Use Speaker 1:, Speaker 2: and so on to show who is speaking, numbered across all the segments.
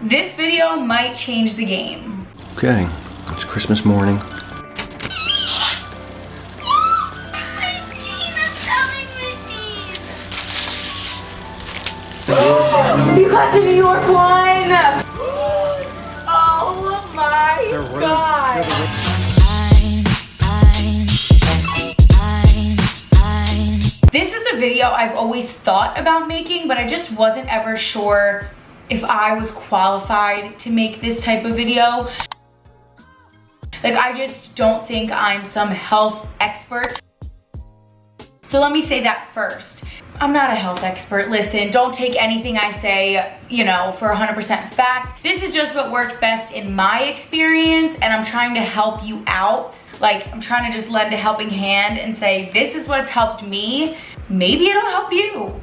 Speaker 1: This video might change the game.
Speaker 2: Okay, it's Christmas morning.
Speaker 1: You got the New York one! Oh my god! This is a video I've always thought about making, but I just wasn't ever sure if I was qualified to make this type of video. Like, I just don't think I'm some health expert. So let me say that first. I'm not a health expert. Listen, don't take anything I say, you know, for 100% fact. This is just what works best in my experience, and I'm trying to help you out. Like, I'm trying to just lend a helping hand and say, this is what's helped me. Maybe it'll help you.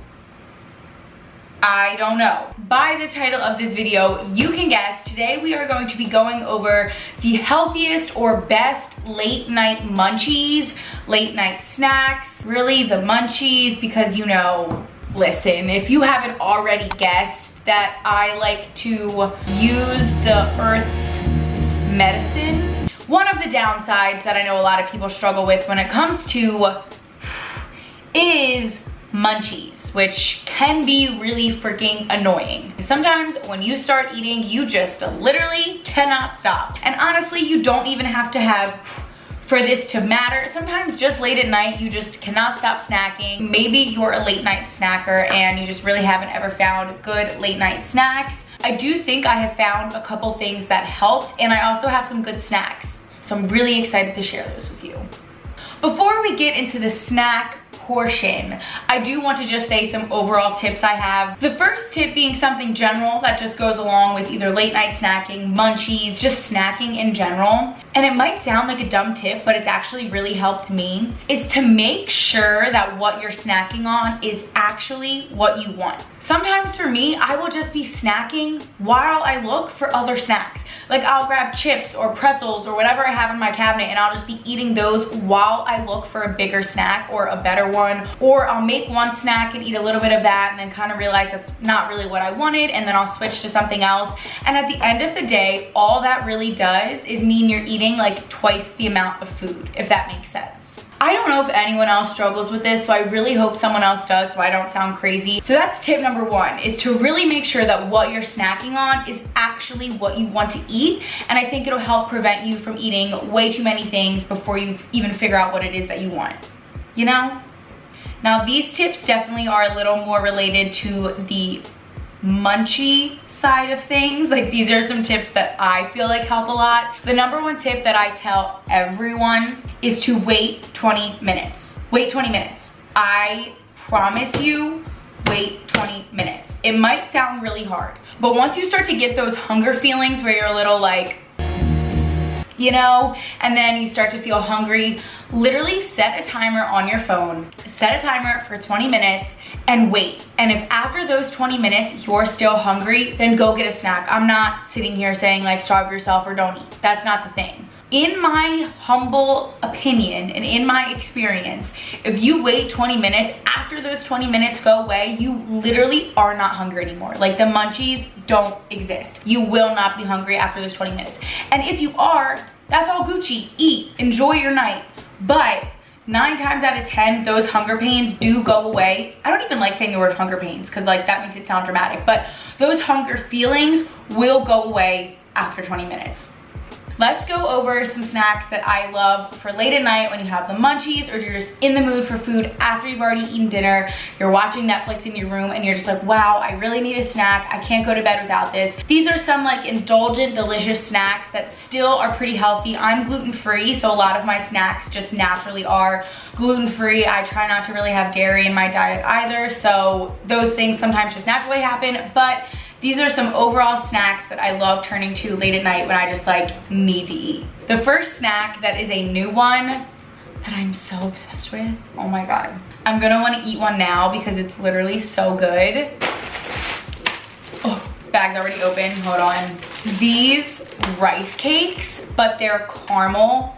Speaker 1: I don't know. By the title of this video, you can guess. Today we are going to be going over the healthiest or best late night munchies, late night snacks, really the munchies, because, you know, listen, if you haven't already guessed that I like to use the Earth's medicine, one of the downsides that I know a lot of people struggle with when it comes to is munchies, which can be really freaking annoying. Sometimes when you start eating, you just literally cannot stop. And honestly, you don't even have to have for this to matter. Sometimes just late at night, you just cannot stop snacking. Maybe you're a late night snacker and you just really haven't ever found good late night snacks. I do think I have found a couple things that helped, and I also have some good snacks. So I'm really excited to share those with you. Before we get into the snack portion, I do want to just say some overall tips I have. The first tip being something general that just goes along with either late night snacking, munchies, just snacking in general. And it might sound like a dumb tip, but it's actually really helped me, is to make sure that what you're snacking on is actually what you want. Sometimes for me, I will just be snacking while I look for other snacks. Like, I'll grab chips or pretzels or whatever I have in my cabinet, and I'll just be eating those while I look for a bigger snack or a better one. Or I'll make one snack and eat a little bit of that and then kind of realize that's not really what I wanted, and then I'll switch to something else. And at the end of the day, all that really does is mean you're eating like twice the amount of food, if that makes sense. I don't know if anyone else struggles with this, so I really hope someone else does so I don't sound crazy. So that's tip number one, is to really make sure that what you're snacking on is actually what you want to eat. And I think it'll help prevent you from eating way too many things before you even figure out what it is that you want, you know? Now, these tips definitely are a little more related to the munchie side of things. Like, these are some tips that I feel like help a lot. The number one tip that I tell everyone is to wait 20 minutes. Wait 20 minutes. I promise you, wait 20 minutes. It might sound really hard, but once you start to get those hunger feelings where you're a little like, you know, and then you start to feel hungry, literally set a timer on your phone, set a timer for 20 minutes and wait. And if after those 20 minutes you're still hungry, then go get a snack. I'm not sitting here saying like starve yourself or don't eat. That's not the thing. In my humble opinion and in my experience, if you wait 20 minutes, after those 20 minutes go away, you literally are not hungry anymore. Like, the munchies don't exist. You will not be hungry after those 20 minutes. And if you are, that's all Gucci. Eat, enjoy your night. But 9 times out of 10, those hunger pains do go away. I don't even like saying the word hunger pains because like that makes it sound dramatic, but those hunger feelings will go away after 20 minutes. Let's go over some snacks that I love for late at night when you have the munchies, or you're just in the mood for food after you've already eaten dinner, you're watching Netflix in your room and you're just like, wow, I really need a snack. I can't go to bed without this. These are some like indulgent, delicious snacks that still are pretty healthy. I'm gluten-free, so a lot of my snacks just naturally are gluten-free. I try not to really have dairy in my diet either, so those things sometimes just naturally happen, but these are some overall snacks that I love turning to late at night when I just like need to eat. The first snack that is a new one that I'm so obsessed with, oh my God. I'm gonna wanna eat one now because it's literally so good. Oh, bag's already open, hold on. These rice cakes, but they're caramel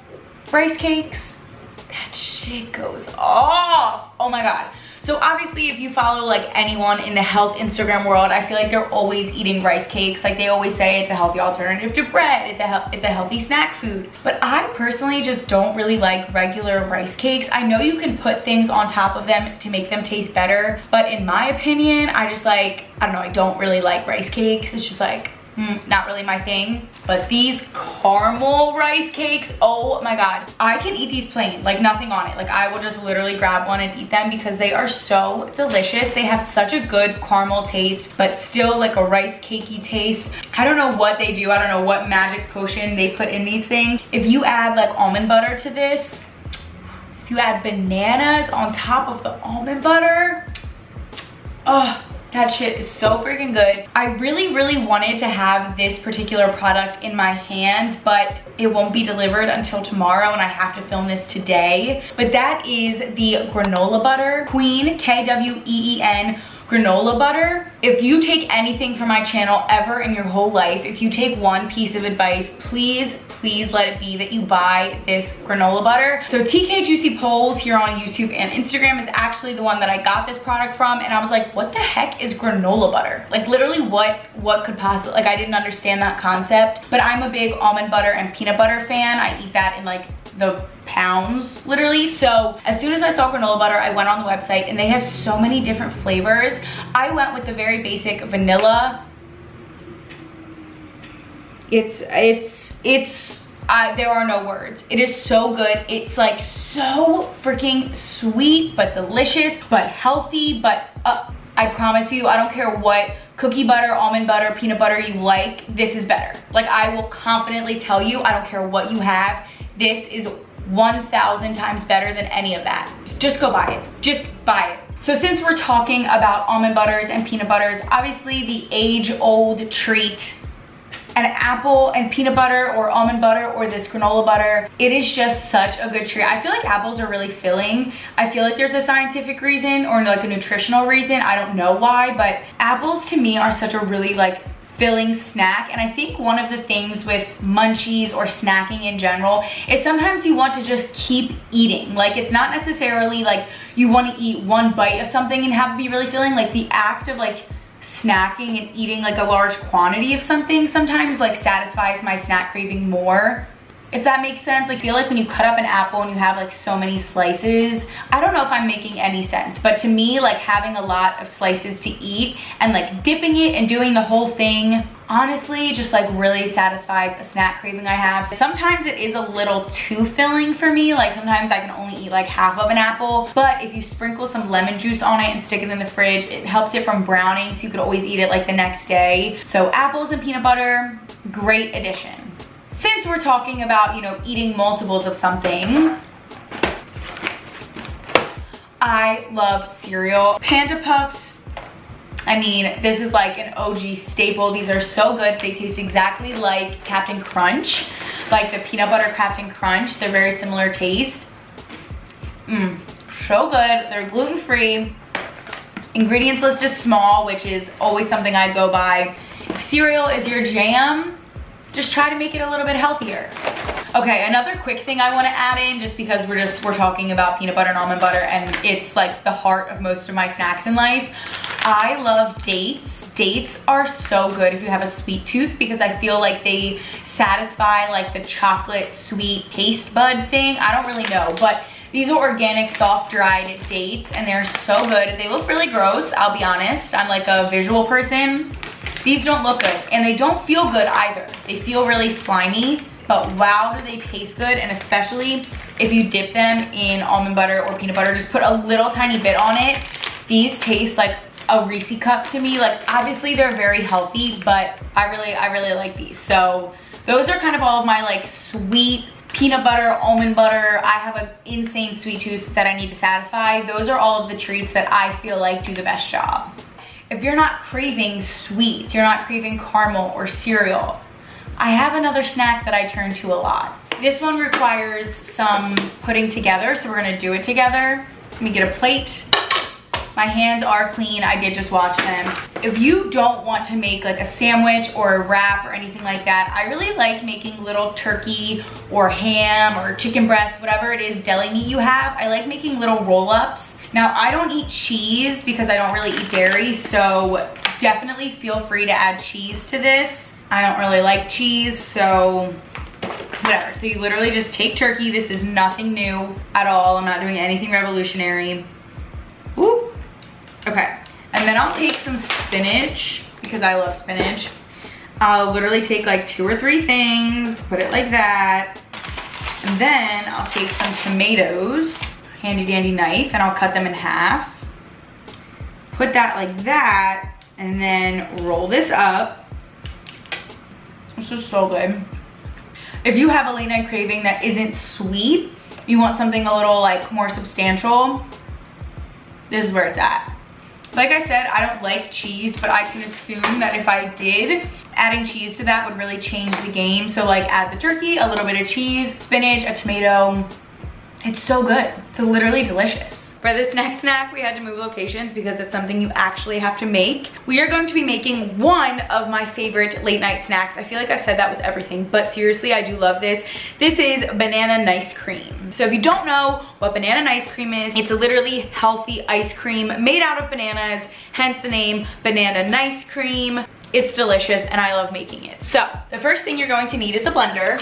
Speaker 1: rice cakes. That shit goes off, oh my God. So obviously if you follow like anyone in the health Instagram world, I feel like they're always eating rice cakes. Like they always say it's a healthy alternative to bread, it's a healthy snack food. But I personally just don't really like regular rice cakes. I know you can put things on top of them to make them taste better, but in my opinion, I just like, I don't know, I don't really like rice cakes. It's just like, not really my thing. But these caramel rice cakes, oh my God. I can eat these plain, like nothing on it. Like I will just literally grab one and eat them because they are so delicious. They have such a good caramel taste, but still like a rice cakey taste. I don't know what they do. I don't know what magic potion they put in these things. If you add like almond butter to this, if you add bananas on top of the almond butter, oh, that shit is so freaking good. I really, really wanted to have this particular product in my hands, but it won't be delivered until tomorrow and I have to film this today. But that is the granola butter, Queen, Kween granola butter. If you take anything from my channel ever in your whole life, if you take one piece of advice, please let it be that you buy this granola butter. So TK Juicy Polls here on YouTube and Instagram is actually the one that I got this product from, and I was like, what the heck is granola butter? Like literally what could possibly, like I didn't understand that concept. But I'm a big almond butter and peanut butter fan. I eat that in like the pounds literally. So as soon as I saw granola butter, I went on the website and they have so many different flavors. I went with the very basic vanilla. There are no words. It is so good. It's like so freaking sweet, but delicious, but healthy, but I promise you, I don't care what cookie butter, almond butter, peanut butter you like, this is better. Like I will confidently tell you, I don't care what you have, this is 1,000 times better than any of that. Just go buy it, just buy it. So since we're talking about almond butters and peanut butters, obviously the age-old treat, an apple and peanut butter or almond butter or this granola butter, it is just such a good treat. I feel like apples are really filling. I feel like there's a scientific reason or like a nutritional reason. I don't know why, but apples to me are such a really like filling snack. And I think one of the things with munchies or snacking in general is sometimes you want to just keep eating. Like it's not necessarily like you want to eat one bite of something and have it be really filling. Like the act of like snacking and eating like a large quantity of something sometimes like satisfies my snack craving more, if that makes sense. Like I feel like when you cut up an apple and you have like so many slices, I don't know if I'm making any sense, but to me like having a lot of slices to eat and like dipping it and doing the whole thing honestly just like really satisfies a snack craving I have. Sometimes it is a little too filling for me. Like sometimes I can only eat like half of an apple, but if you sprinkle some lemon juice on it and stick it in the fridge, it helps it from browning, so you could always eat it like the next day. So apples and peanut butter, great addition. Since we're talking about, you know, eating multiples of something, I love cereal. Panda Puffs, I mean, this is like an OG staple. These are so good. They taste exactly like Captain Crunch, like the peanut butter Captain Crunch. They're very similar taste. So good. They're gluten-free. Ingredients list is small, which is always something I go by. If cereal is your jam, just try to make it a little bit healthier. Okay, another quick thing I want to add in, just because we're talking about peanut butter and almond butter and it's like the heart of most of my snacks in life. I love dates. Dates are so good if you have a sweet tooth, because I feel like they satisfy like the chocolate sweet taste bud thing. I don't really know, but these are organic soft dried dates and they're so good. They look really gross, I'll be honest. I'm like a visual person. These don't look good and they don't feel good either. They feel really slimy, but wow, do they taste good. And especially if you dip them in almond butter or peanut butter, just put a little tiny bit on it. These taste like a Reese cup to me. Like obviously they're very healthy, but I really like these. So those are kind of all of my like sweet peanut butter, almond butter. I have an insane sweet tooth that I need to satisfy. Those are all of the treats that I feel like do the best job. If you're not craving sweets, you're not craving caramel or cereal, I have another snack that I turn to a lot. This one requires some putting together, so we're gonna do it together. Let me get a plate. My hands are clean, I did just wash them. If you don't want to make like a sandwich or a wrap or anything like that, I really like making little turkey or ham or chicken breast, whatever it is deli meat you have. I like making little roll-ups Now, I don't eat cheese because I don't really eat dairy, so definitely feel free to add cheese to this. I don't really like cheese, so whatever. So you literally just take turkey. This is nothing new at all. I'm not doing anything revolutionary. Ooh. Okay. And then I'll take some spinach because I love spinach. I'll literally take like 2 or 3 things, put it like that. And then I'll take some tomatoes, handy dandy knife, and I'll cut them in half. Put that like that, and then roll this up. This is so good. If you have a late night craving that isn't sweet, you want something a little like more substantial, this is where it's at. Like I said, I don't like cheese, but I can assume that if I did, adding cheese to that would really change the game. So like add the turkey, a little bit of cheese, spinach, a tomato. It's so good. It's literally delicious. For this next snack, we had to move locations because it's something you actually have to make. We are going to be making one of my favorite late night snacks. I feel like I've said that with everything, but seriously, I do love this. This is banana nice cream. So if you don't know what banana nice cream is, it's a literally healthy ice cream made out of bananas, hence the name banana nice cream. It's delicious and I love making it. So the first thing you're going to need is a blender.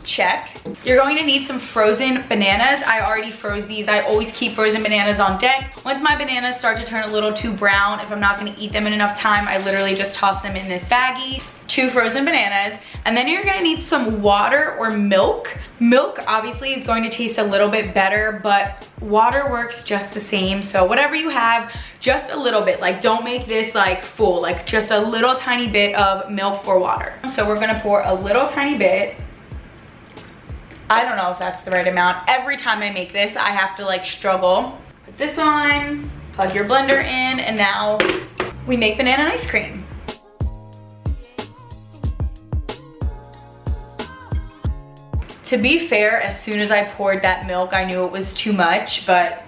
Speaker 1: Check. You're going to need some frozen bananas. I already froze these. I always keep frozen bananas on deck. Once my bananas start to turn a little too brown, if I'm not going to eat them in enough time, I literally just toss them in this baggie. 2 frozen bananas. And then you're going to need some water or milk. Milk obviously is going to taste a little bit better, but water works just the same. So whatever you have, just a little bit. Like don't make this like full, like just a little tiny bit of milk or water. So we're going to pour a little tiny bit. I don't know if that's the right amount. Every time I make this, I have to like struggle. Put this on, plug your blender in, and now we make banana ice cream. To be fair, as soon as I poured that milk, I knew it was too much, but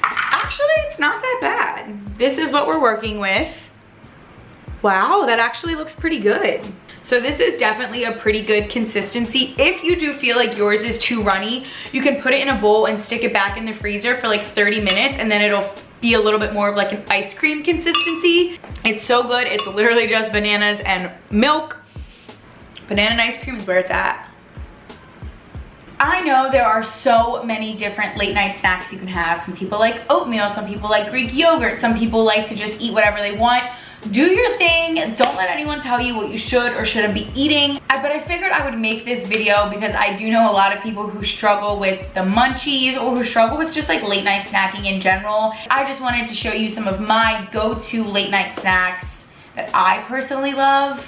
Speaker 1: actually it's not that bad. This is what we're working with. Wow, that actually looks pretty good. So this is definitely a pretty good consistency. If you do feel like yours is too runny, you can put it in a bowl and stick it back in the freezer for like 30 minutes and then it'll be a little bit more of like an ice cream consistency. It's so good. It's literally just bananas and milk. Banana ice cream is where it's at. I know there are so many different late night snacks you can have. Some people like oatmeal, some people like Greek yogurt, some people like to just eat whatever they want. Do your thing. Don't let anyone tell you what you should or shouldn't be eating. But I figured I would make this video because I do know a lot of people who struggle with the munchies or who struggle with just like late night snacking in general. I just wanted to show you some of my go-to late night snacks that I personally love.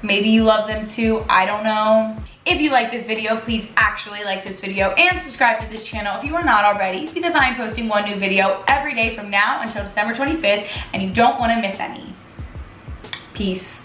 Speaker 1: Maybe you love them too, I don't know. If you like this video, please actually like this video and subscribe to this channel if you are not already, because I am posting one new video every day from now until December 25th and you don't want to miss any. Peace.